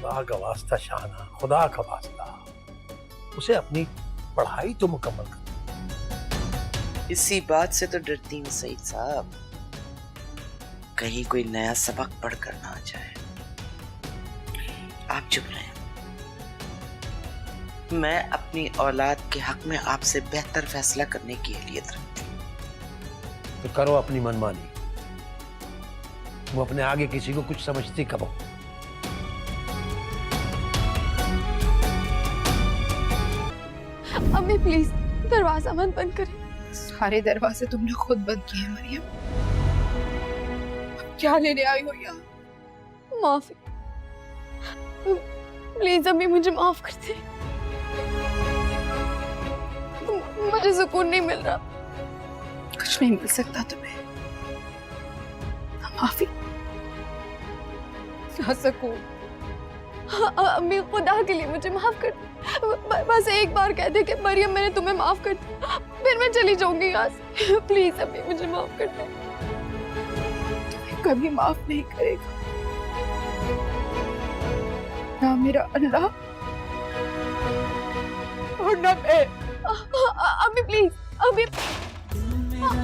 खुदा का वास्ता शाना, खुदा का वास्ता, उसे अपनी पढ़ाई तो मुकम्मल कर। इसी बात से तो डरती हूँ सईद साहब, कहीं कोई नया सबक पढ़कर ना आ जाए। आप चुप रहें, मैं अपनी औलाद के हक में आपसे बेहतर फैसला करने की अहलियत रखती हूँ। तो करो अपनी मनमानी, वो अपने आगे किसी को कुछ समझती कब हो। अम्मी प्लीज दरवाजा मत बंद करें। सारे दरवाजे तुमने खुद बंद किए हैं मरियम। अब क्या लेने आई हो यहाँ? माफी प्लीज अम्मी, मुझे माफ कर दे, मुझे सुकून नहीं मिल रहा। कुछ नहीं मिल सकता तुम्हें, माफी ना सकूं। अम्मी खुदा के लिए मुझे माफ कर दे, बस एक बार कह दे कि मरियम मैंने तुम्हें माफ कर दिया, फिर मैं चली जाऊंगी यहाँ से। प्लीज अम्मी मुझे माफ कर दे। तुम्हें कभी माफ नहीं करेगा ना मेरा अल्लाह और ना मैं। अम्मी प्लीज, अम्मी